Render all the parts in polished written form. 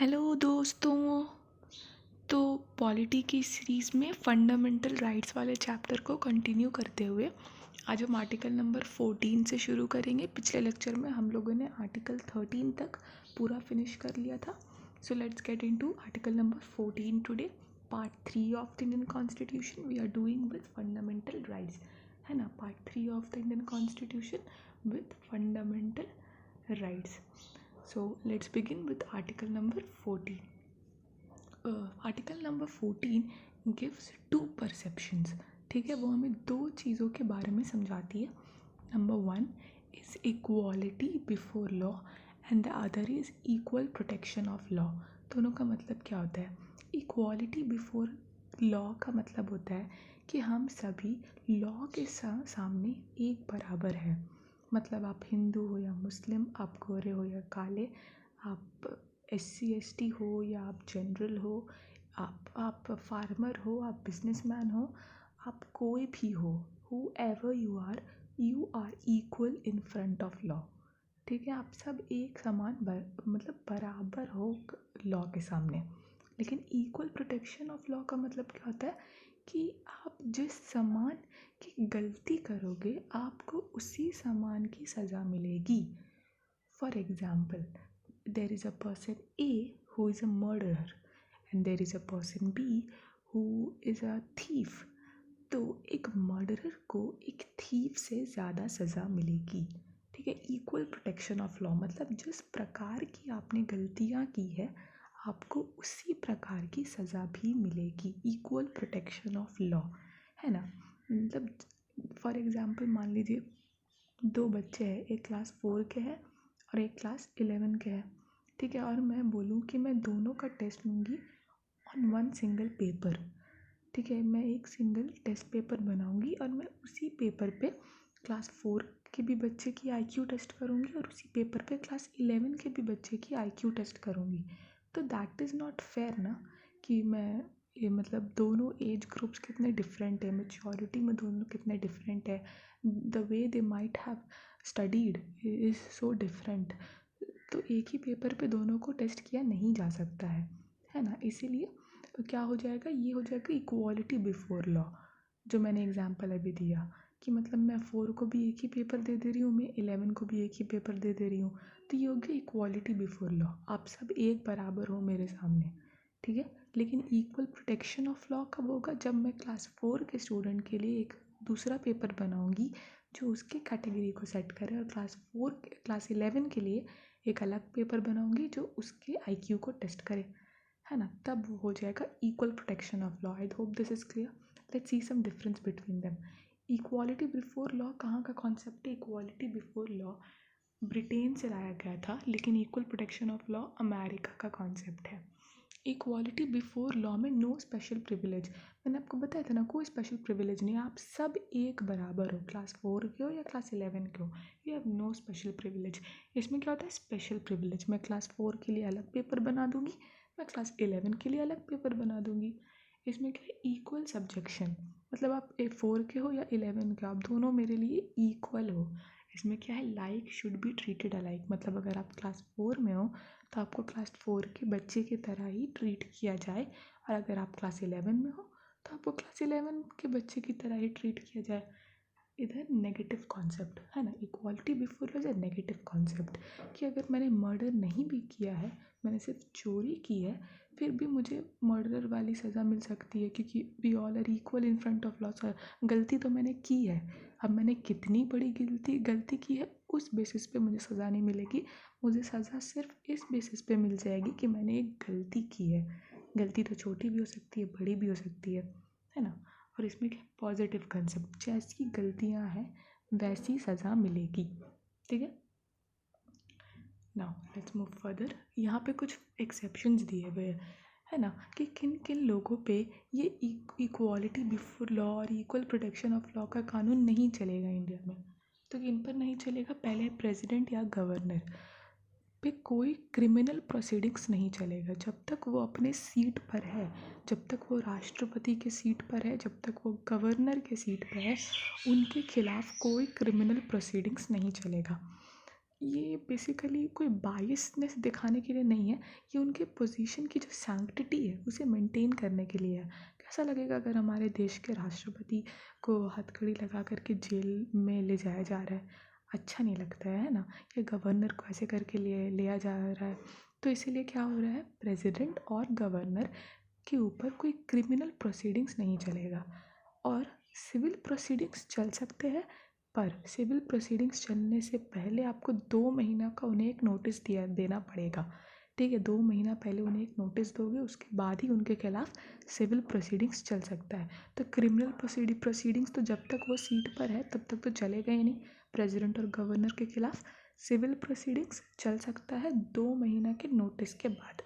Hello दोस्तों। तो polity की सीरीज़ में फंडामेंटल राइट्स वाले चैप्टर को कंटिन्यू करते हुए आज हम आर्टिकल नंबर 14 से शुरू करेंगे। पिछले लेक्चर में हम लोगों ने आर्टिकल 13 तक पूरा फिनिश कर लिया था। So let's get into article number 14 today, part 3 of the Indian constitution we are doing with fundamental rights, है ना। Part 3 of the Indian constitution with fundamental rights. So let's begin with article number 14. Article number 14 gives two perceptions. ठीक है, वो हमें दो चीज़ों के बारे में समझाती है. Number 1 is equality before law and the other is equal protection of law. दोनों का मतलब क्या होता है? Equality before law का मतलब होता है कि हम सभी लॉ के सामने एक बराबर है. मतलब आप हिंदू हो या मुस्लिम, आप गोरे हो या काले, आप SC ST हो या आप जनरल हो, आप फार्मर हो, आप बिजनेसमैन हो, आप कोई भी हो, whoever you are equal in front of law. ठीक है, आप सब एक समान मतलब बराबर हो लॉ के सामने. लेकिन इक्वल प्रोटेक्शन ऑफ लॉ का मतलब क्या होता है कि आप जिस समान की गलती करोगे आपको उसी समान की सज़ा मिलेगी. For example, there is a person A who is a murderer and there is a person B who is a thief. तो एक मर्डरर को एक थीफ से ज़्यादा सज़ा मिलेगी. ठीक है, इक्वल प्रोटेक्शन ऑफ लॉ मतलब जिस प्रकार की आपने गलतियाँ की है आपको उसी प्रकार की सज़ा भी मिलेगी. इक्वल प्रोटेक्शन ऑफ लॉ, है ना. मतलब फॉर एग्ज़ाम्पल मान लीजिए दो बच्चे हैं, एक क्लास 4 के हैं और एक क्लास 11 के हैं. ठीक है, और मैं बोलूँ कि मैं दोनों का टेस्ट लूँगी ऑन वन सिंगल पेपर. ठीक है, मैं एक सिंगल टेस्ट पेपर बनाऊँगी और मैं उसी पेपर पे क्लास 4 के भी बच्चे की IQ टेस्ट करूँगी और उसी पेपर पे क्लास 11 के भी बच्चे की IQ टेस्ट करूँगी. तो दैट इज़ नॉट फेयर ना, कि मैं ये मतलब दोनों एज ग्रुप्स कितने डिफरेंट है, मैच्योरिटी में दोनों कितने डिफरेंट है, the way they might have studied is so different. तो एक ही पेपर पे दोनों को टेस्ट किया नहीं जा सकता है ना. इसीलिए क्या हो जाएगा, ये हो जाएगा इक्वालिटी बिफोर लॉ. जो मैंने एग्जांपल अभी दिया कि मतलब मैं 4 को भी एक ही पेपर दे रही हूँ, मैं 11 को भी एक ही पेपर दे रही हूँ. तो ये हो गया इक्वालिटी बिफोर लॉ, आप सब एक बराबर हो मेरे सामने. ठीक है, लेकिन इक्वल प्रोटेक्शन ऑफ लॉ कब होगा? जब मैं क्लास 4 के स्टूडेंट के लिए एक दूसरा पेपर बनाऊँगी जो उसके कैटेगरी को सेट करे, और क्लास 11 के लिए एक अलग पेपर बनाऊँगी जो उसके IQ को टेस्ट करे, है ना. तब वो हो जाएगा equal protection of law. I hope this is clear. Let's see some difference between them. Equality before law कहाँ का कॉन्सेप्ट है? इक्वालिटी बिफोर लॉ ब्रिटेन से लाया गया था, लेकिन equal protection of law America का कॉन्सेप्ट है. इक्वालिटी बिफोर लॉ में नो स्पेशल प्रिविलेज. मैंने आपको बताया था ना, कोई स्पेशल प्रिविलेज नहीं, आप सब एक बराबर हो, क्लास 4 के हो या क्लास 11 के हो, you have no special privilege. इसमें क्या होता है स्पेशल प्रिविलेज? मैं क्लास 4 के लिए अलग पेपर बना दूँगी, मैं क्लास 11 के लिए अलग पेपर बना दूँगी. इसमें क्या है इक्वल सब्जेक्शन, मतलब आप 4 के हो या 11 के हो, आप दोनों मेरे लिए इक्वल हो. इसमें क्या है like should be treated alike, मतलब अगर आप क्लास 4 में हो तो आपको क्लास 4 के बच्चे की तरह ही ट्रीट किया जाए, और अगर आप क्लास 11 में हो तो आपको क्लास 11 के बच्चे की तरह ही ट्रीट किया जाए. इधर नेगेटिव कॉन्सेप्ट है ना, equality before law is a negative concept, कि अगर मैंने मर्डर नहीं भी किया है, मैंने सिर्फ चोरी की है, फिर भी मुझे मर्डर वाली सज़ा मिल सकती है, क्योंकि we all are equal in front of law. गलती तो मैंने की है, अब मैंने कितनी बड़ी गलती की है उस बेसिस पे मुझे सज़ा नहीं मिलेगी. मुझे सज़ा सिर्फ इस बेसिस पे मिल जाएगी कि मैंने एक गलती की है. गलती तो छोटी भी हो सकती है, बड़ी भी हो सकती है ना. और इसमें क्या पॉजिटिव कंसेप्ट, जैसी गलतियाँ हैं वैसी सज़ा मिलेगी. ठीक है, नाउ लेट्स मूव फर्दर. यहाँ पे कुछ एक्सेप्शंस दिए हुए हैं, है ना, कि किन किन लोगों पे ये इक्वालिटी बिफोर लॉ और इक्वल प्रोटेक्शन ऑफ लॉ का कानून नहीं चलेगा इंडिया में. तो किन पर नहीं चलेगा? पहले प्रेसिडेंट या गवर्नर पे कोई क्रिमिनल प्रोसीडिंग्स नहीं चलेगा जब तक वो अपने सीट पर है, जब तक वो राष्ट्रपति के सीट पर है, जब तक वो गवर्नर के सीट पर है, उनके खिलाफ कोई क्रिमिनल प्रोसीडिंग्स नहीं चलेगा. ये बेसिकली कोई बायसनेस दिखाने के लिए नहीं है, ये उनके पोजीशन की जो सैंक्टिटी है उसे मेंटेन करने के लिए है। कैसा लगेगा अगर हमारे देश के राष्ट्रपति को हथकड़ी लगा करके जेल में ले जाया जा रहा है? अच्छा नहीं लगता है ना? या गवर्नर को ऐसे करके लिया जा रहा है। तो इसीलिए क्या हो रहा है, प्रेसिडेंट और गवर्नर के ऊपर कोई क्रिमिनल प्रोसीडिंग्स नहीं चलेगा, और सिविल प्रोसीडिंग्स चल सकते हैं, पर सिविल प्रोसीडिंग्स चलने से पहले आपको 2 महीना का उन्हें एक नोटिस देना पड़ेगा। ठीक है, 2 महीना पहले उन्हें एक नोटिस दोगे, उसके बाद ही उनके खिलाफ सिविल प्रोसीडिंग्स चल सकता है। तो क्रिमिनल प्रोसीडिंग्स तो जब तक वो सीट पर है तब तक तो चलेगा ही नहीं प्रेसिडेंट और गवर्नर के खिलाफ। सिविल प्रोसीडिंग्स चल सकता है 2 महीना के नोटिस के बाद।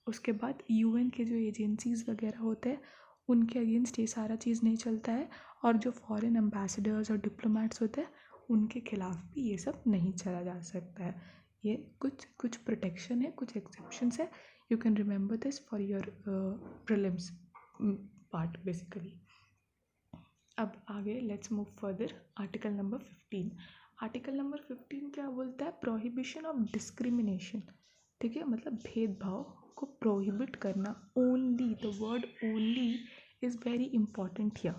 उसके बाद यूएन के जो एजेंसीज़ वगैरह होते हैं उनके अगेंस्ट ये सारा चीज़ नहीं चलता है, और जो फॉरेन एम्बेसडर्स और डिप्लोमेट्स होते हैं उनके खिलाफ भी ये सब नहीं चला जा सकता है। ये कुछ कुछ प्रोटेक्शन है, कुछ एक्सेप्शंस है। You can remember this for your prelims part basically. अब आगे let's move further. Article number 15। Article number 15 क्या बोलता है, प्रोहिबिशन ऑफ डिस्क्रिमिनेशन। ठीक है, मतलब भेदभाव को प्रोहिबिट करना। Only, the word only is very important here.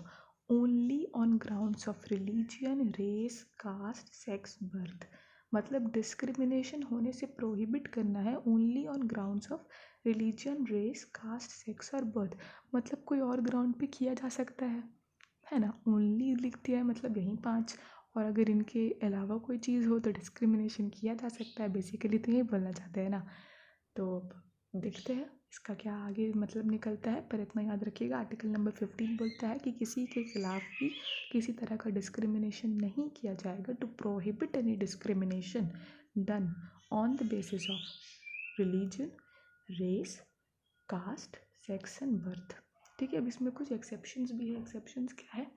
Only on grounds of religion, race, caste, sex, birth. मतलब डिस्क्रिमिनेशन होने से प्रोहिबिट करना है only on grounds of religion, race, caste, sex और बर्थ। मतलब कोई और ग्राउंड पे किया जा सकता है ना। ओनली लिख दिया है मतलब यहीं 5, और अगर इनके अलावा कोई चीज़ हो तो डिस्क्रिमिनेशन किया जा सकता है। बेसिकली तो यही बोलना चाहते हैं ना। तो अब देखते हैं इसका क्या आगे मतलब निकलता है, पर इतना याद रखिएगा आर्टिकल नंबर 15 बोलता है कि किसी के खिलाफ भी किसी तरह का डिस्क्रिमिनेशन नहीं किया जाएगा। To prohibit any discrimination done on the basis of religion, race, caste, sex and birth. ठीक है, अब इसमें कुछ एक्सेप्शंस भी है। एक्सेप्शंस क्या है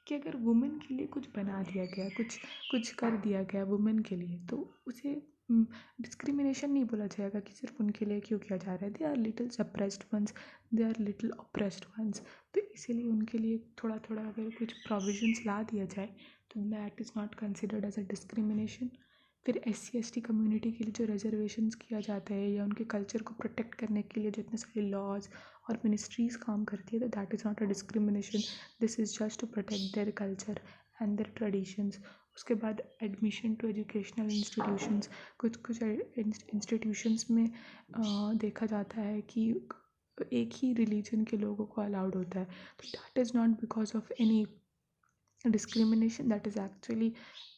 कि अगर वुमेन के लिए कुछ बना दिया गया, कुछ कुछ कर दिया गया वुमेन के लिए, तो उसे डिस्क्रिमिनेशन नहीं बोला जाएगा कि सिर्फ उनके लिए क्यों किया जा रहा है। They are little suppressed ones, they are little oppressed ones. तो इसीलिए उनके लिए थोड़ा थोड़ा अगर कुछ प्रोविजंस ला दिया जाए तो that is not considered as a discrimination. फिर SC/ST कम्युनिटी के लिए जो रिजर्वेशंस किया जाता है या उनके कल्चर को प्रोटेक्ट करने के लिए जो इतने सारे लॉज और मिनिस्ट्रीज़ काम करती है, तो that is not a discrimination. This is just to protect their culture and their traditions. उसके बाद एडमिशन टू एजुकेशनल इंस्टीट्यूशंस। कुछ कुछ इंस्टीट्यूशंस में देखा जाता है कि एक ही रिलीजन के लोगों को अलाउड होता है, तो that is not because of any discrimination, that is actually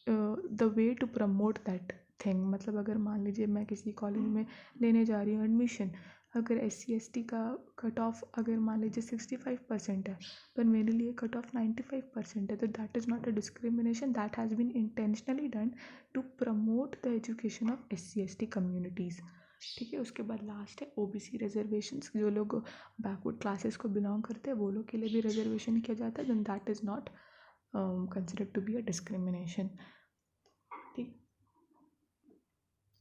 the way to promote that thing. मतलब अगर मान लीजिए मैं किसी कॉलेज में लेने जा रही हूँ एडमिशन, अगर SC/ST का कट ऑफ अगर मान लीजिए 65% है, पर मेरे लिए कट ऑफ 95% है, तो that is not a discrimination, that has been intentionally done to promote the education of SC/ST communities. ठीक है, उसके बाद लास्ट है OBC रिजर्वेशंस। जो लोग बैकवर्ड क्लासेस को बिलोंग करते हैं वो लोग के लिए भी रिजर्वेशन किया जाता है, then that is not considered to be a discrimination. ठीक।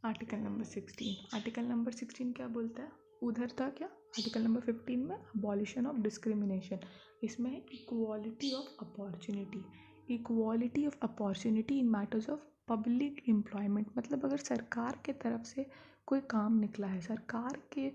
Article number 16। आर्टिकल नंबर 16 क्या बोलता है, उधर था क्या आर्टिकल नंबर 15 में, अबॉलिशन ऑफ डिस्क्रिमिनेशन। इसमें है equality of opportunity. Equality of opportunity in matters of public employment. मतलब अगर सरकार के तरफ से कोई काम निकला है, सरकार के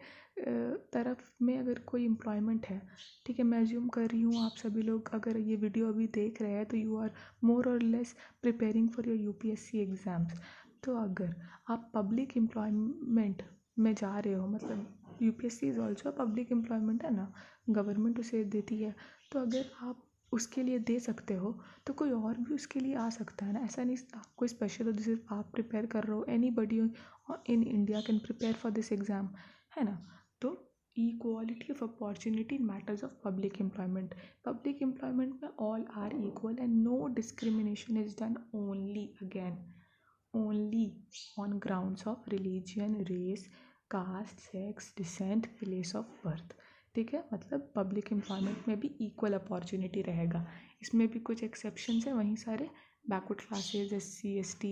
तरफ में अगर कोई एम्प्लॉयमेंट है, ठीक है, मैं अज्यूम कर रही हूँ आप सभी लोग अगर ये वीडियो अभी देख रहे हैं तो यू आर मोर और less preparing for your UPSC exams. तो अगर आप पब्लिक एम्प्लॉयमेंट में जा रहे हो, मतलब UPSC is also public employment है ना, गवर्नमेंट उसे देती है, तो अगर आप उसके लिए दे सकते हो तो कोई और भी उसके लिए आ सकता है ना। ऐसा नहीं कोई स्पेशल हो सिर्फ आप प्रिपेयर कर रहे हो, anybody in India can prepare for this exam, है ना। तो equality of opportunity in matters of public employment. Public employment में all are equal and no discrimination is done only again only on grounds of religion, race, caste, sex, descent, place of birth। ठीक है, मतलब public employment में भी equal opportunity रहेगा। इसमें भी कुछ एक्सेप्शंस हैं, वहीं सारे बैकवर्ड क्लासेज, SC/ST,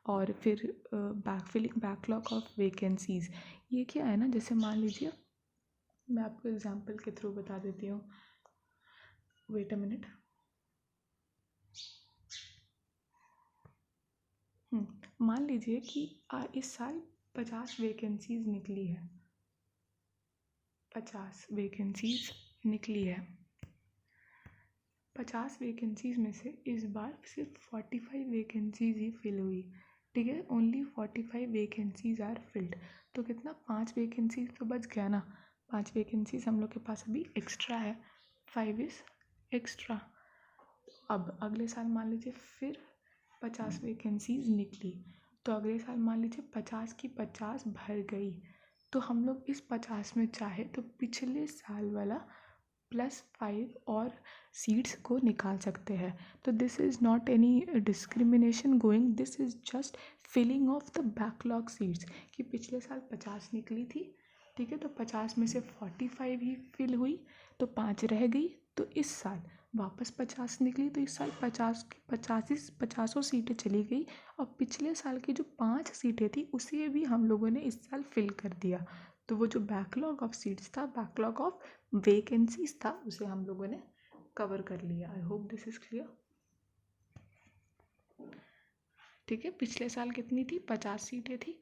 और फिर बैकलॉग ऑफ वैकेंसीज़। ये क्या है ना, जैसे मान लीजिए मैं आपको एग्जांपल के थ्रू बता देती हूँ। Wait a minute. मान लीजिए कि इस साल 50 वैकेंसीज निकली है, 50 वैकेंसीज निकली है। 50 वैकेंसीज में से इस बार सिर्फ 45 वैकेंसीज ही फिल हुई, ठीक है। Only 45 vacancies are filled. तो कितना, 5 वैकेंसीज तो बच गया ना। 5 वैकेंसीज हम लोग के पास अभी एक्स्ट्रा है, 5 इज़ एक्स्ट्रा। अब अगले साल मान लीजिए फिर 50 वैकेंसीज निकली, तो अगले साल मान लीजिए 50 की 50 भर गई, तो हम लोग इस 50 में चाहे तो पिछले साल वाला +5 और सीट्स को निकाल सकते हैं। तो this is not any discrimination going, this is just filling of the backlog seats, कि पिछले साल 50 निकली थी, ठीक है, तो 50 में से 45 ही फिल हुई, तो 5 रह गई। तो इस साल वापस 50 निकली, तो इस साल 50 की 50 सीटें चली गई, और पिछले साल की जो 5 सीटें थी उसे भी हम लोगों ने इस साल फिल कर दिया। तो वो जो बैकलॉग ऑफ सीट्स था, बैकलॉग ऑफ वैकेंसीज था, उसे हम लोगों ने कवर कर लिया। आई होप दिस इज क्लियर, ठीक है। पिछले साल कितनी थी, 50 सीटें थी।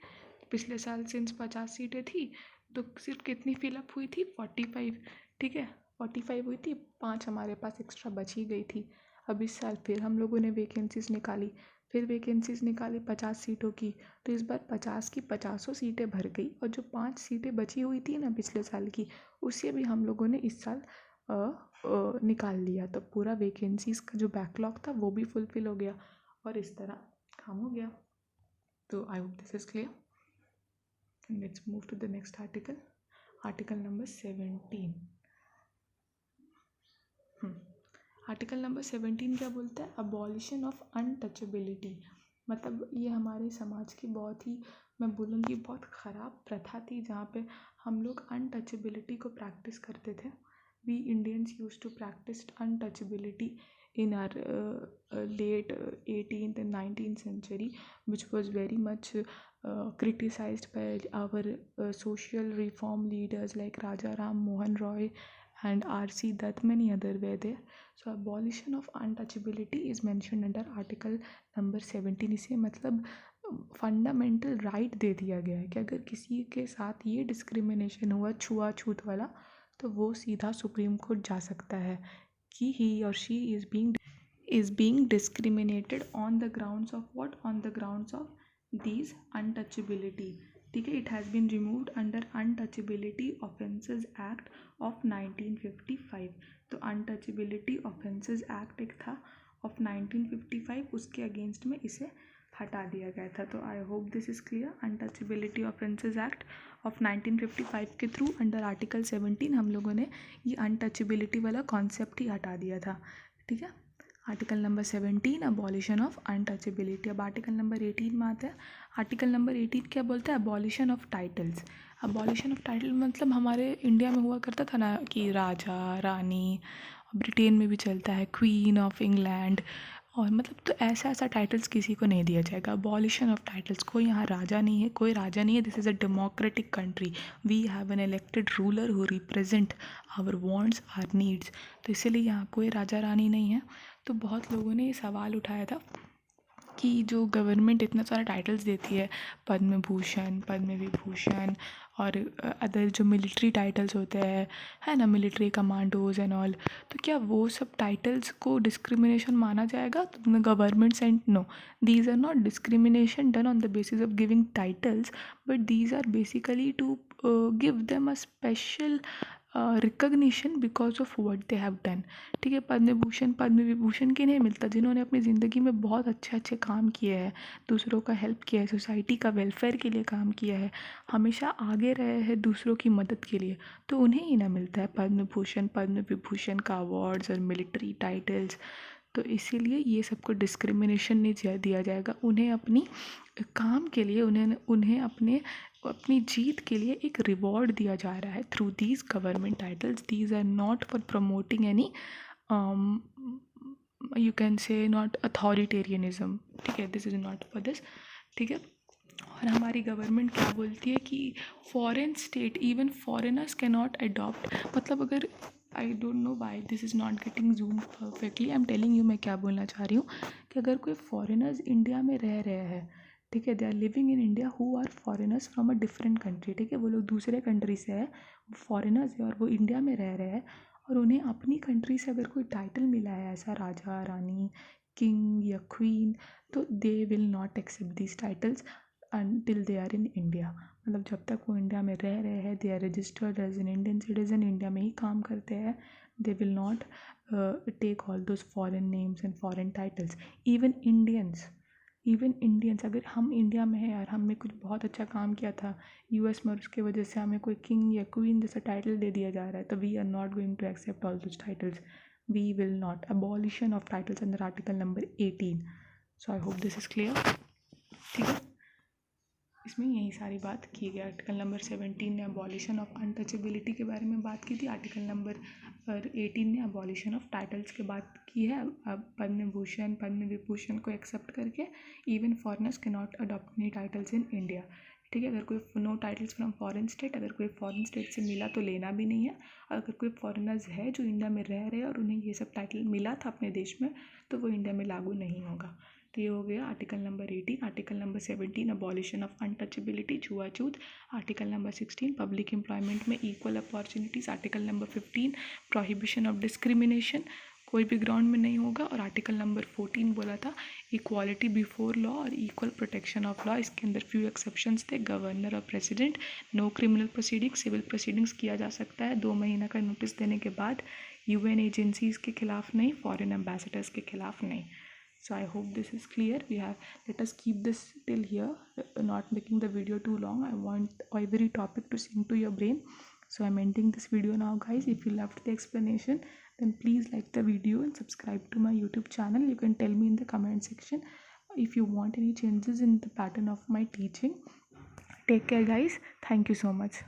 पिछले साल सिंस 50 सीटें थी, तो सिर्फ कितनी फिलअप हुई थी, 45, ठीक है, 45 हुई थी, 5 हमारे पास एक्स्ट्रा बच ही गई थी। अब इस साल फिर हम लोगों ने वैकेंसीज निकाली, फिर वैकेंसीज निकाली 50 सीटों की, तो इस बार 50 की 50 सीटें भर गई, और जो 5 सीटें बची हुई थी ना पिछले साल की, उसे भी हम लोगों ने इस साल निकाल लिया। तो पूरा वैकेंसीज का जो बैकलॉग था वो भी फुलफिल हो गया, और इस तरह काम हो गया। तो I hope this is clear. Let's move to the next article, article number 17। Article number 17 क्या बोलता है, अबॉलिशन ऑफ अनटचेबिलिटी। मतलब ये हमारे समाज की बहुत ही, मैं बोलूँगी बहुत ख़राब प्रथा थी, जहाँ पे हम लोग अनटचेबिलिटी को प्रैक्टिस करते थे। We Indians use to practice untouchability in our late 18th and 19th century, which was very much criticized by our social reform leaders like Raja Ram Mohan Roy and R.C. Dutt. Many other were there. So abolition of untouchability is mentioned under article number 17. इसे मतलब fundamental right they दिया गया है कि अगर किसी के साथ ये डिस्क्रिमिनेशन हुआ, छुआछूत वाला, तो वो सीधा सुप्रीम कोर्ट जा सकता है कि he or she is being discriminated on the grounds of what, on the grounds of these untouchability, ठीक है। It has been removed under Untouchability Offences Act of 1955। तो Untouchability Offences Act एक था of 1955, उसके अगेंस्ट में इसे हटा दिया गया था। तो I hope this is clear. Untouchability offences act of 1955 के थ्रू अंडर आर्टिकल 17 हम लोगों ने ये अनटचेबिलिटी वाला कॉन्सेप्ट ही हटा दिया था, ठीक है। Article number 17 abolition of untouchability. अब आर्टिकल नंबर 18 में आता है। आर्टिकल नंबर 18 क्या बोलता है, abolition of titles. Abolition of title मतलब हमारे इंडिया में हुआ करता था ना कि राजा रानी, ब्रिटेन में भी चलता है क्वीन ऑफ इंग्लैंड, और मतलब तो ऐसा ऐसा टाइटल्स किसी को नहीं दिया जाएगा। अबॉलिशन ऑफ टाइटल्स, कोई यहाँ राजा नहीं है, कोई राजा नहीं है। This is a democratic country, we have an elected ruler who represent our wants our needs. तो इसीलिए यहाँ कोई राजा रानी नहीं है। तो बहुत लोगों ने ये सवाल उठाया था कि जो गवर्नमेंट इतना सारा टाइटल्स देती है, पद्म भूषण, पद्म विभूषण और अदर जो मिलिट्री टाइटल्स होते हैं, है ना, मिलिट्री कमांडोज एंड ऑल, तो क्या वो सब टाइटल्स को डिस्क्रिमिनेशन माना जाएगा? तो government sent no, these are not discrimination done on the basis of giving titles, but these are basically to give them a special recognition because of what they have done, ठीक है। पद्म भूषण पद्म विभूषण किन्हें मिलता, जिन्होंने अपनी ज़िंदगी में बहुत अच्छे अच्छे काम किए हैं, दूसरों का हेल्प किया है, सोसाइटी का वेलफेयर के लिए काम किया है, हमेशा आगे रहे हैं दूसरों की मदद के लिए, तो उन्हें ही ना मिलता है पद्म भूषण पद्म विभूषण का अवार्ड्स और मिलिट्री टाइटल्स। तो इसीलिए ये सबको डिस्क्रिमिनेशन नहीं दिया जाएगा, उन्हें अपनी काम के लिए, उन्हें अपनी जीत के लिए एक रिवॉर्ड दिया जा रहा है through these government titles. These are not for promoting any, you can say not authoritarianism, ठीक है, this is not for this, ठीक है। और हमारी गवर्नमेंट क्या बोलती है कि foreign state, even foreigners can not adopt, मतलब अगर, I don't know why this is not getting zoom perfectly, I am telling you मैं क्या बोलना चाह रही हूँ, कि अगर कोई फॉरेनर्स इंडिया में रह रहे हैं, ठीक है, they are living in India who are foreigners from a different country, ठीक है, वो लोग दूसरे कंट्री से है, फॉरेनर्स है और वो इंडिया में रह रहे हैं, और उन्हें अपनी कंट्री से अगर कोई टाइटल मिला है ऐसा राजा, रानी, किंग या क्वीन, तो they will not accept these titles until they are in India. मतलब जब तक वो इंडिया में रह रहे हैं, they are registered as an Indian citizen, India में ही काम करते हैं, they will not take all those foreign names and foreign titles. Even Indians अगर हम इंडिया में हैं और हमने कुछ बहुत अच्छा काम किया था यूएस में और उसके वजह से हमें कोई किंग या क्वीन जैसा टाइटल दे दिया जा रहा है, तो we are not going to accept all those titles, we will not. Abolition of titles under article number 18। So I hope this is clear, ठीक है। इसमें यही सारी बात की गई। आर्टिकल नंबर 17 ने अबॉलिशन ऑफ अनटचेबिलिटी के बारे में बात की थी, आर्टिकल नंबर 18 ने अबॉलिशन ऑफ टाइटल्स के बात की है। अब पद्म भूषण, पद्म विभूषण को एक्सेप्ट करके इवन फॉरेनर्स के not adopt any titles in India, ठीक है। अगर कोई no titles from foreign state, अगर कोई फॉरेन स्टेट से मिला तो लेना भी नहीं है, और अगर कोई फॉरेनर्स है जो इंडिया में रह रहे हैं और उन्हें ये सब टाइटल मिला था अपने देश में, तो वो इंडिया में लागू नहीं होगा। तो ये हो गया article number 18। Article number 17 abolition of untouchability, छुआछूत। आर्टिकल नंबर 16 पब्लिक एम्प्लॉयमेंट में equal opportunities. Article number 15 prohibition of discrimination, कोई भी ग्राउंड में नहीं होगा। और आर्टिकल नंबर 14 बोला था इक्वालिटी बिफोर लॉ और इक्वल प्रोटेक्शन ऑफ लॉ। इसके अंदर फ्यू एक्सेप्शंस थे, गवर्नर और president. No criminal proceedings, civil proceedings किया जा सकता है 2 महीना का नोटिस देने के बाद, यूएन एजेंसीज़ के खिलाफ नहीं, फॉरेन एम्बेसडर्स के खिलाफ नहीं। So I hope this is clear. Let us keep this till here, not making the video too long. I want every topic to sink to your brain. So I'm ending this video now, guys. If you loved the explanation, then please like the video and subscribe to my YouTube channel. You can tell me in the comment section if you want any changes in the pattern of my teaching. Take care, guys. Thank you so much.